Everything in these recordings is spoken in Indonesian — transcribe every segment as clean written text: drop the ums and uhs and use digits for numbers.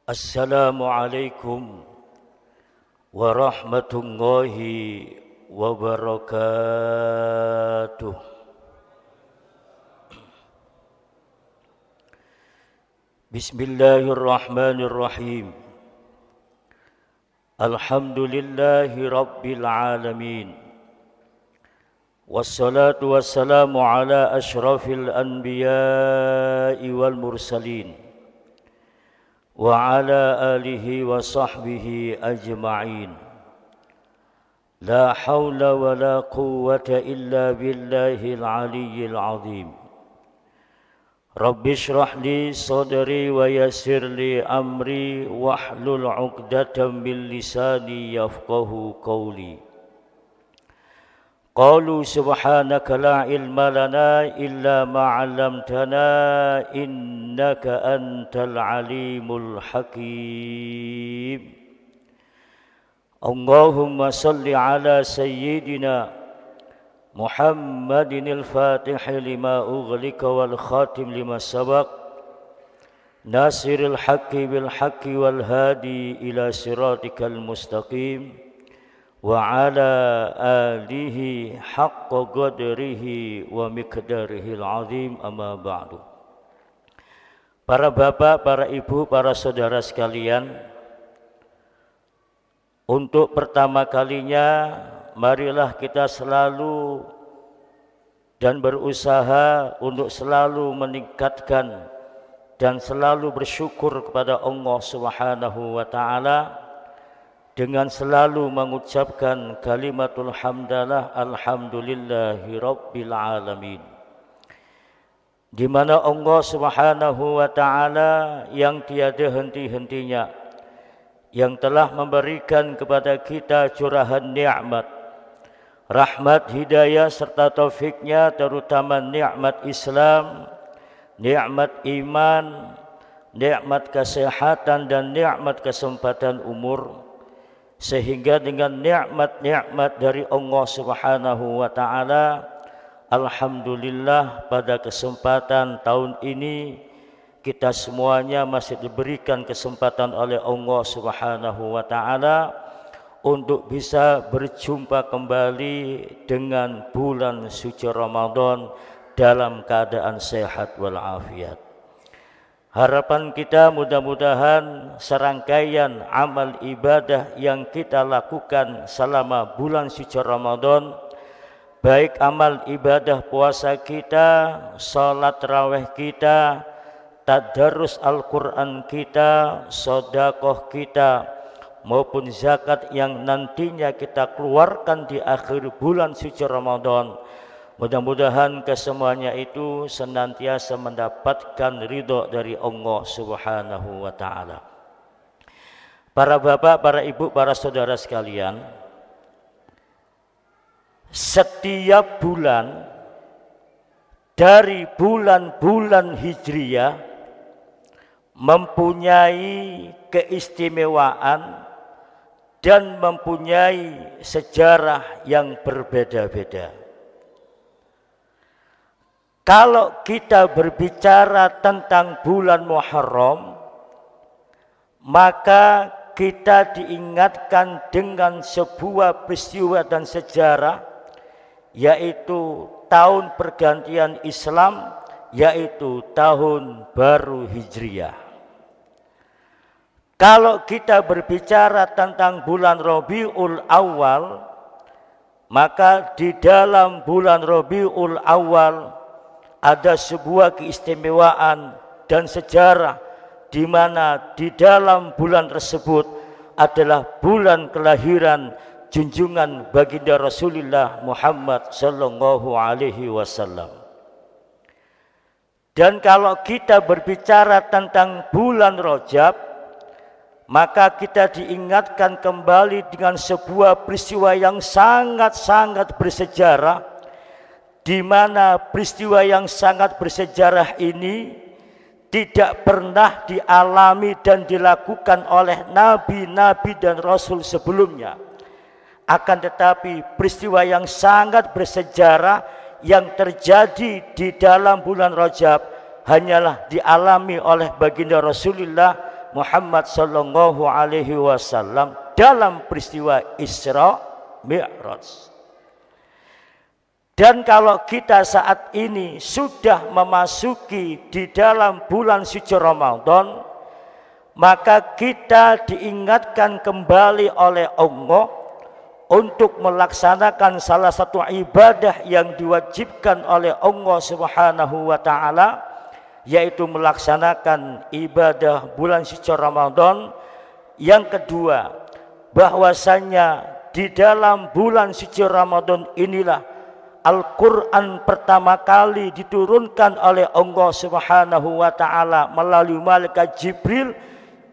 Assalamualaikum warahmatullahi wabarakatuh. Bismillahirrahmanirrahim. Alhamdulillahi rabbil alamin. Wassalatu wassalamu ala asyrafil anbiya'i wal mursalin wa ala alihi wa sahbihi ajma'in. La hawla wa la quwwata illa billahil aliyyil azim. Rabbi shrah li sadri wa yassir li amri wahlul 'uqdatam min lisani yafqahu qawli. Qalu subhanaka la ilma lana illa ma 'allamtana innaka antal alimul hakim. Allahumma salli ala sayyidina Muhammadin al-fatih lima ughliqa wal khatim lima sabaq nasiril haqqi bil haqqi wal hadi ila siratikal mustaqim wa ala alihi haqqa qadrihi wa miqdarihil azim, amma ba'du. Para bapak, para ibu, para saudara sekalian, untuk pertama kalinya marilah kita selalu dan berusaha untuk selalu meningkatkan dan selalu bersyukur kepada Allah Subhanahu wa taala dengan selalu mengucapkan kalimatul hamdalah alhamdulillahi rabbil alamin, di mana Allah Subhanahu wa taala yang tiada henti-hentinya, yang telah memberikan kepada kita curahan nikmat, rahmat, hidayah serta taufiknya, terutama nikmat Islam, nikmat iman, nikmat kesehatan dan nikmat kesempatan umur. Sehingga dengan nikmat-nikmat dari Allah Subhanahu wa taala, alhamdulillah pada kesempatan tahun ini kita semuanya masih diberikan kesempatan oleh Allah Subhanahu wa taala untuk bisa berjumpa kembali dengan bulan suci Ramadan dalam keadaan sehat walafiat. Harapan kita mudah-mudahan serangkaian amal ibadah yang kita lakukan selama bulan suci Ramadan, baik amal ibadah puasa kita, salat tarawih kita, tadarus Al-Quran kita, sedekah kita, maupun zakat yang nantinya kita keluarkan di akhir bulan suci Ramadan, mudah-mudahan kesemuanya itu senantiasa mendapatkan ridho dari Allah Subhanahu wa taala. Para bapak, para ibu, para saudara sekalian, setiap bulan dari bulan-bulan Hijriyah mempunyai keistimewaan dan mempunyai sejarah yang berbeda-beda. Kalau kita berbicara tentang bulan Muharram, maka kita diingatkan dengan sebuah peristiwa dan sejarah, yaitu tahun pergantian Islam, yaitu tahun baru Hijriyah. Kalau kita berbicara tentang bulan Rabiul Awal, maka di dalam bulan Rabiul Awal ada sebuah keistimewaan dan sejarah, di mana di dalam bulan tersebut adalah bulan kelahiran junjungan baginda Rasulullah Muhammad sallallahu alaihi wasallam. Dan kalau kita berbicara tentang bulan Rajab, maka kita diingatkan kembali dengan sebuah peristiwa yang sangat-sangat bersejarah, di mana peristiwa yang sangat bersejarah ini tidak pernah dialami dan dilakukan oleh nabi-nabi dan rasul sebelumnya. Akan tetapi peristiwa yang sangat bersejarah yang terjadi di dalam bulan Rajab hanyalah dialami oleh baginda Rasulullah Muhammad sallallahu alaihi wasallam dalam peristiwa Isra Mi'raj. Dan kalau kita saat ini sudah memasuki di dalam bulan suci Ramadan, maka kita diingatkan kembali oleh Allah untuk melaksanakan salah satu ibadah yang diwajibkan oleh Allah Subhanahu wa taala, yaitu melaksanakan ibadah bulan suci Ramadan. Yang kedua, bahwasanya di dalam bulan suci Ramadan inilah Al-Quran pertama kali diturunkan oleh Allah Subhanahu wa ta'ala melalui malaikat Jibril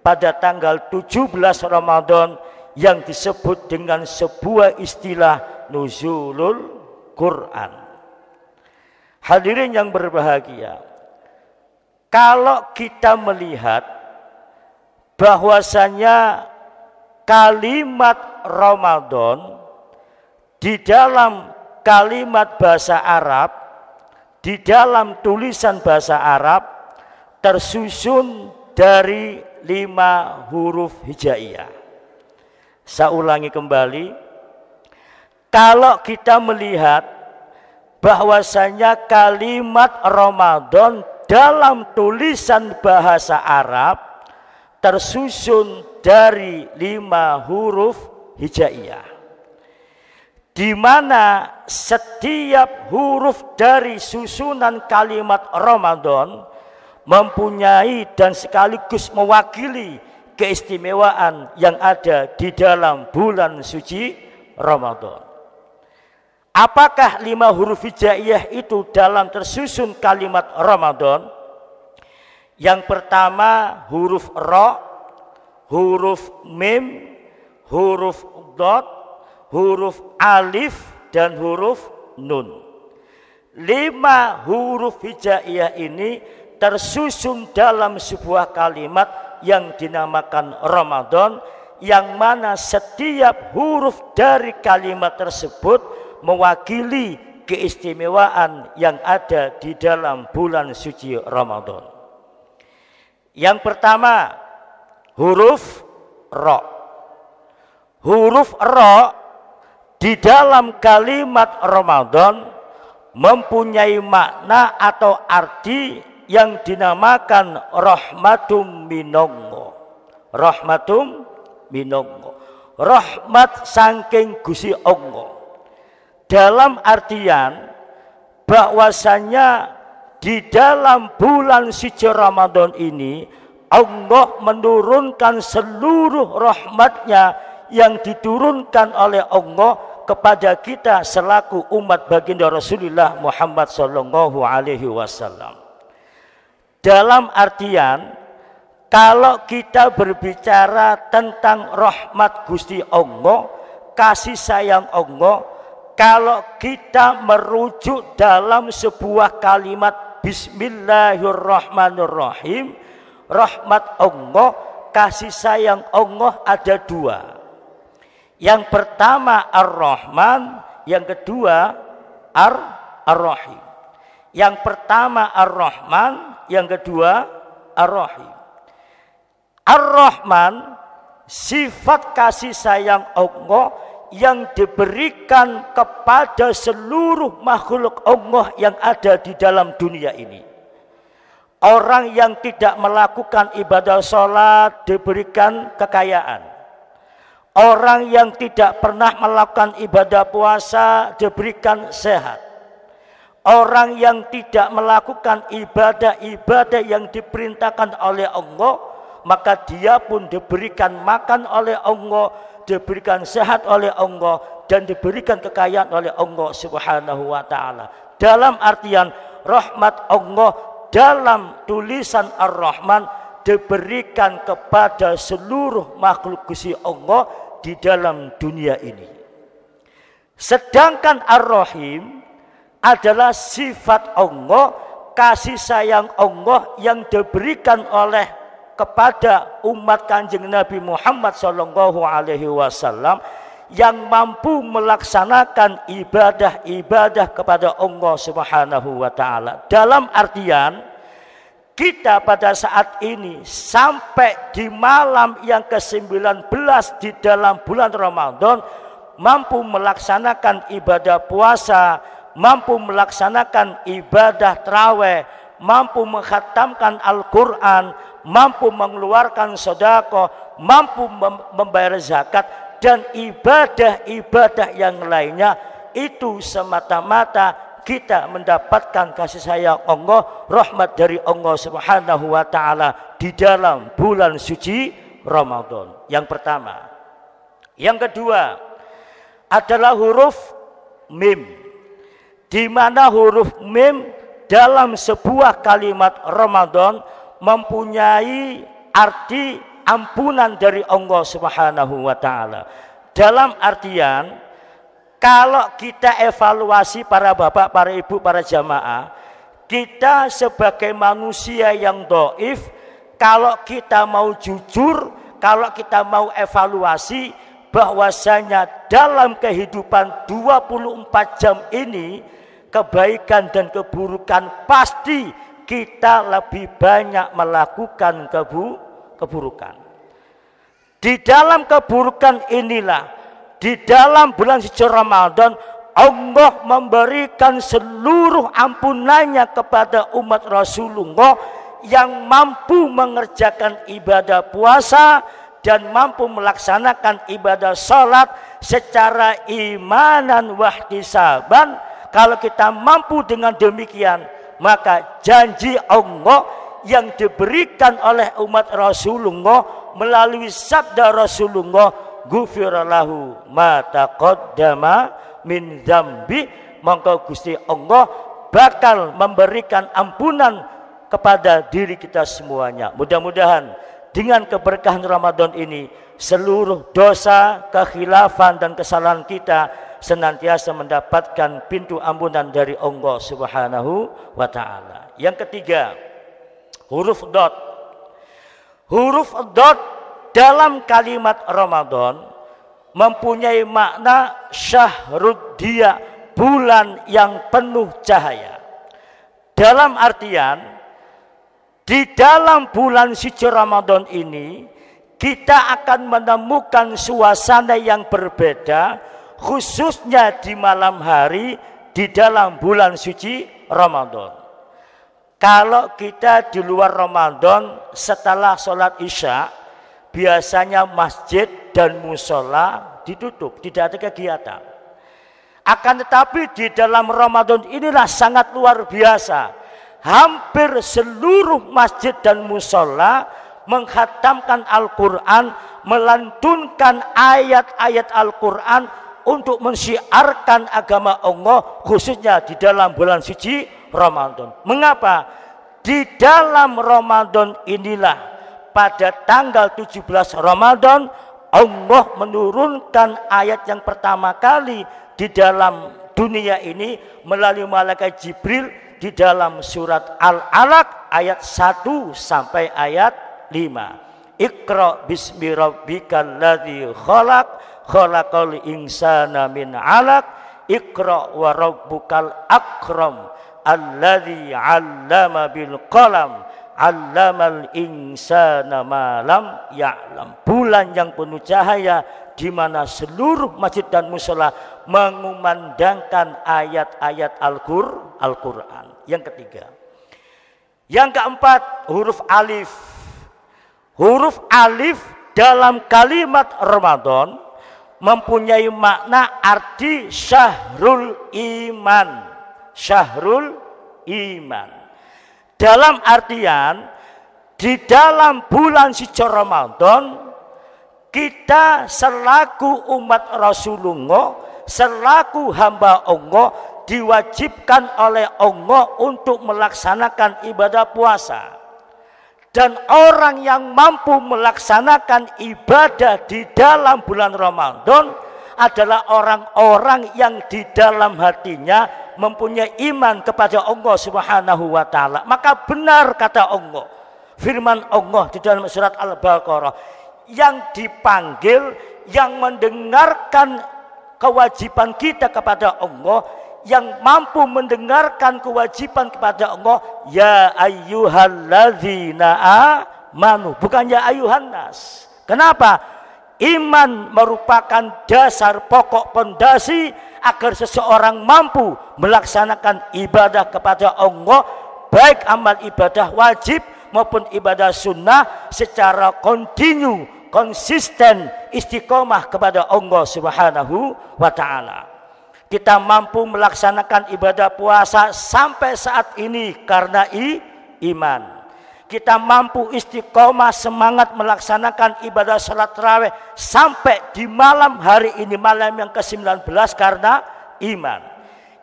pada tanggal 17 Ramadan, yang disebut dengan sebuah istilah nuzulul Quran. Hadirin yang berbahagia, kalau kita melihat bahwasanya kalimat Ramadan di dalam kalimat bahasa Arab, di dalam tulisan bahasa Arab tersusun dari 5 huruf hijaiyah. Saya ulangi kembali, kalau kita melihat bahwasanya kalimat Ramadan dalam tulisan bahasa Arab tersusun dari 5 huruf hijaiyah, di mana setiap huruf dari susunan kalimat Ramadan mempunyai dan sekaligus mewakili keistimewaan yang ada di dalam bulan suci Ramadan. Apakah 5 huruf hijaiyah itu dalam tersusun kalimat Ramadan? Yang pertama huruf Ra, huruf Mim, huruf Dot, huruf Alif, dan huruf Nun. 5 huruf hijaiyah ini tersusun dalam sebuah kalimat yang dinamakan Ramadan, yang mana setiap huruf dari kalimat tersebut mewakili keistimewaan yang ada di dalam bulan suci Ramadan. Yang pertama huruf Ra. Huruf Ra di dalam kalimat Ramadan mempunyai makna atau arti yang dinamakan rahmatum minallah. Rahmatum minallah, rahmat saking Gusti Allah. Dalam artian bahwasanya di dalam bulan suci Ramadan ini Allah menurunkan seluruh rahmatnya yang diturunkan oleh Allah kepada kita selaku umat baginda Rasulullah Muhammad sallallahu alaihi wasallam. Dalam artian, kalau kita berbicara tentang rahmat Gusti Allah, kasih sayang Allah, kalau kita merujuk dalam sebuah kalimat Bismillahirrahmanirrahim, rahmat Allah, kasih sayang Allah ada 2. Yang pertama Ar-Rahman, yang kedua Ar-Rahim. Yang pertama Ar-Rahman, yang kedua Ar-Rahim. Ar-Rahman sifat kasih sayang Allah yang diberikan kepada seluruh makhluk Allah yang ada di dalam dunia ini. Orang yang tidak melakukan ibadah sholat diberikan kekayaan. Orang yang tidak pernah melakukan ibadah puasa diberikan sehat. Orang yang tidak melakukan ibadah-ibadah yang diperintahkan oleh Allah, maka dia pun diberikan makan oleh Allah, diberikan sehat oleh Allah, dan diberikan kekayaan oleh Allah Subhanahu wa ta'ala. Dalam artian rahmat Allah dalam tulisan Ar-Rahman diberikan kepada seluruh makhluk Gusti Allah di dalam dunia ini. Sedangkan Ar-Rahim adalah sifat Allah, kasih sayang Allah yang diberikan oleh kepada umat Kanjeng Nabi Muhammad sallallahu alaihi wasallam yang mampu melaksanakan ibadah-ibadah kepada Allah Subhanahu wa taala. Dalam artian kita pada saat ini sampai di malam yang ke-19 di dalam bulan Ramadan mampu melaksanakan ibadah puasa, mampu melaksanakan ibadah tarawih, mampu mengkhatamkan Al-Quran, mampu mengeluarkan sedekah, mampu membayar zakat dan ibadah-ibadah yang lainnya, itu semata-mata kita mendapatkan kasih sayang Allah, rahmat dari Allah Subhanahu wa taala di dalam bulan suci Ramadan. Yang pertama. Yang kedua adalah huruf mim. Di mana huruf mim dalam sebuah kalimat Ramadan mempunyai arti ampunan dari Allah Subhanahu wa taala. Dalam artian kalau kita evaluasi para bapak, para ibu, para jamaah, kita sebagai manusia yang dhaif, kalau kita mau jujur, kalau kita mau evaluasi bahwasanya dalam kehidupan 24 jam ini kebaikan dan keburukan pasti kita lebih banyak melakukan keburukan. Di dalam keburukan inilah, di dalam bulan suci Ramadan Allah memberikan seluruh ampunannya kepada umat Rasulullah yang mampu mengerjakan ibadah puasa dan mampu melaksanakan ibadah salat secara imanan wahtisaban. Kalau kita mampu dengan demikian, maka janji Allah yang diberikan oleh umat Rasulullah melalui sabda Rasulullah, ghufira lahu ma taqaddama min dzambi, maka Gusti Allah bakal memberikan ampunan kepada diri kita semuanya. Mudah-mudahan dengan keberkahan Ramadan ini seluruh dosa, kekhilafan dan kesalahan kita senantiasa mendapatkan pintu ampunan dari Allah Subhanahu wa taala. Yang ketiga, huruf dot. Huruf dot dalam kalimat Ramadan mempunyai makna syahruddiya, bulan yang penuh cahaya. Dalam artian di dalam bulan suci Ramadan ini kita akan menemukan suasana yang berbeda, khususnya di malam hari di dalam bulan suci Ramadan. Kalau kita di luar Ramadan setelah sholat isya, biasanya masjid dan musola ditutup, tidak ada kegiatan. Akan tetapi di dalam Ramadan inilah sangat luar biasa. Hampir seluruh masjid dan musola mengkhatamkan Al-Quran, melantunkan ayat-ayat Al-Quran untuk mensyiarkan agama Allah, khususnya di dalam bulan suci Ramadan. Mengapa? Di dalam Ramadan inilah pada tanggal 17 Ramadan Allah menurunkan ayat yang pertama kali di dalam dunia ini melalui malaikat Jibril di dalam surat Al-Alaq ayat 1 sampai ayat 5. Iqra bismi rabbikal ladzi khalaq, khalaqal insana min 'alaq, iqra wa rabbukal akram alladzi 'allama bil qalam, 'allamal insana ma lam ya'lam. Bulan yang penuh cahaya di mana seluruh masjid dan musola mengumandangkan ayat-ayat Al-Quran. Yang ketiga. Yang keempat, huruf alif. Huruf alif dalam kalimat Ramadan mempunyai makna arti syahrul iman. Syahrul iman. Dalam artian di dalam bulan suci Ramadan kita selaku umat Rasulullah, selaku hamba Allah diwajibkan oleh Allah untuk melaksanakan ibadah puasa. Dan orang yang mampu melaksanakan ibadah di dalam bulan Ramadan adalah orang-orang yang di dalam hatinya mempunyai iman kepada Allah Subhanahu wa taala. Maka benar kata Allah, firman Allah di dalam surat Al-Baqarah, yang dipanggil, yang mendengarkan kewajiban kita kepada Allah, yang mampu mendengarkan kewajiban kepada Allah, ya ayyuhalladzina amanu, bukan ya ayyuhan nas. Kenapa? Iman merupakan dasar pokok pondasi agar seseorang mampu melaksanakan ibadah kepada Allah, baik amal ibadah wajib maupun ibadah sunnah secara kontinu, konsisten, istiqomah kepada Allah Subhanahu wa ta'ala. Kita mampu melaksanakan ibadah puasa sampai saat ini karena iman. Kita mampu istiqomah semangat melaksanakan ibadah salat tarawih sampai di malam hari ini, malam yang ke-19 karena iman.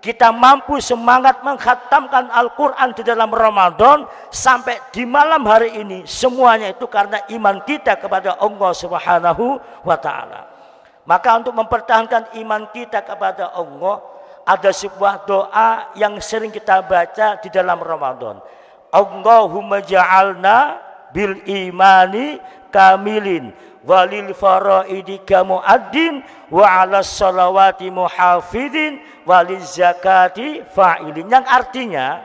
Kita mampu semangat mengkhatamkan Al-Quran di dalam Ramadan sampai di malam hari ini, semuanya itu karena iman kita kepada Allah Subhanahu wa ta'ala. Maka untuk mempertahankan iman kita kepada Allah, ada sebuah doa yang sering kita baca di dalam Ramadan. Allahumma ja'alna bil imani kamilin walil faraidi kamu'addin wa ala salawati muhafidin walil zakati fa'ilin. Yang artinya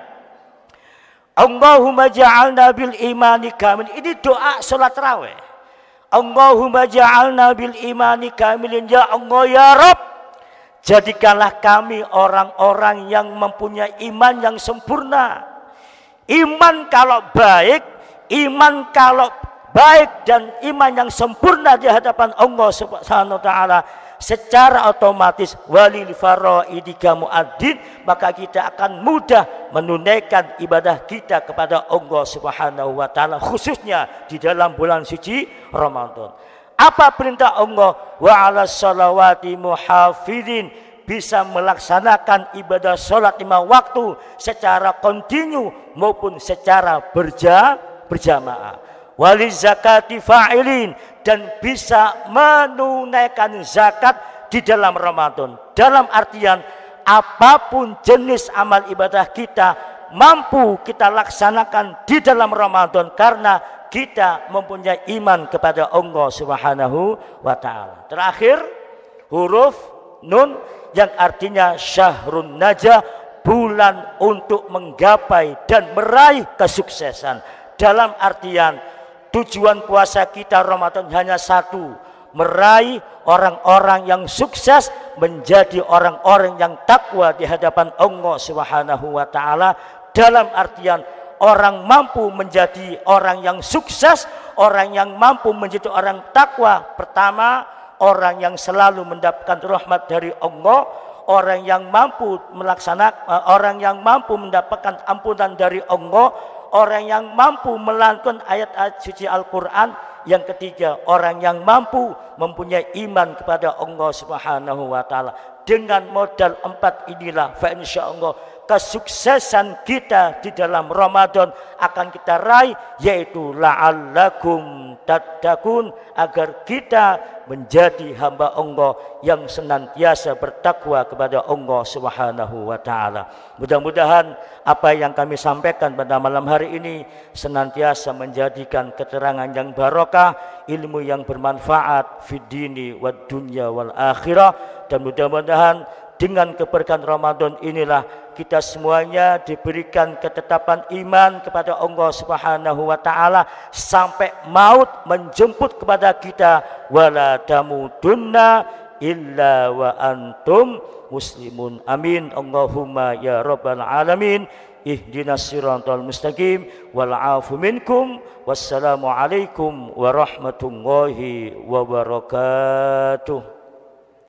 Allahumma ja'alna bil imani kamilin. Ini doa salat tarawih. Allahumma ja'alna bil imani kamilin, ya Allah ya Rabb, jadikanlah kami orang-orang yang mempunyai iman yang sempurna. Iman kalau baik, dan iman yang sempurna di hadapan Allah Subhanahu wa ta'ala, secara otomatis walil faraidi kamu'addin, maka kita akan mudah menunaikan ibadah kita kepada Allah Subhanahu wa ta'ala, khususnya di dalam bulan suci Ramadan. Apa perintah Allah? Wa 'alas salawati muhafidin, bisa melaksanakan ibadah sholat 5 waktu secara kontinu maupun secara berjamaah. Wali zakati fa'ilin, dan bisa menunaikan zakat di dalam Ramadan. Dalam artian apapun jenis amal ibadah kita mampu kita laksanakan di dalam Ramadan karena kita mempunyai iman kepada Allah Subhanahu wa ta'ala. Terakhir, huruf nun yang artinya syahrun najah, bulan untuk menggapai dan meraih kesuksesan. Dalam artian tujuan puasa kita Ramadan hanya satu, meraih orang-orang yang sukses, menjadi orang-orang yang takwa di hadapan Allah Subhanahu wa ta'ala. Dalam artian orang mampu menjadi orang yang sukses, orang yang mampu menjadi orang takwa. Pertama, orang yang selalu mendapatkan rahmat dari Allah, orang yang mampu melaksanakan, orang yang mampu mendapatkan ampunan dari Allah, orang yang mampu melantunkan ayat-ayat suci Al-Quran. Yang ketiga, orang yang mampu mempunyai iman kepada Allah Subhanahu wa ta'ala. Dengan modal 4 inilah, fa insyaallah kesuksesan kita di dalam Ramadan akan kita raih, yaitu la'allakum tattaqun, agar kita menjadi hamba Allah yang senantiasa bertakwa kepada Allah Subhanahu wa ta'ala. Mudah-mudahan apa yang kami sampaikan pada malam hari ini senantiasa menjadikan keterangan yang barokah, ilmu yang bermanfaat fid dini wad dunya wal akhirah. Dan mudah-mudahan dengan keberkahan Ramadan inilah kita semuanya diberikan ketetapan iman kepada Allah Subhanahu wa ta'ala sampai maut menjemput kepada kita. Wala tamutunna illa wa antum muslimun. Amin. Allahumma ya rabbal alamin. Ihdinas siratal mustaqim wal afu minkum. Wassalamu alaikum warahmatullahi wabarakatuh.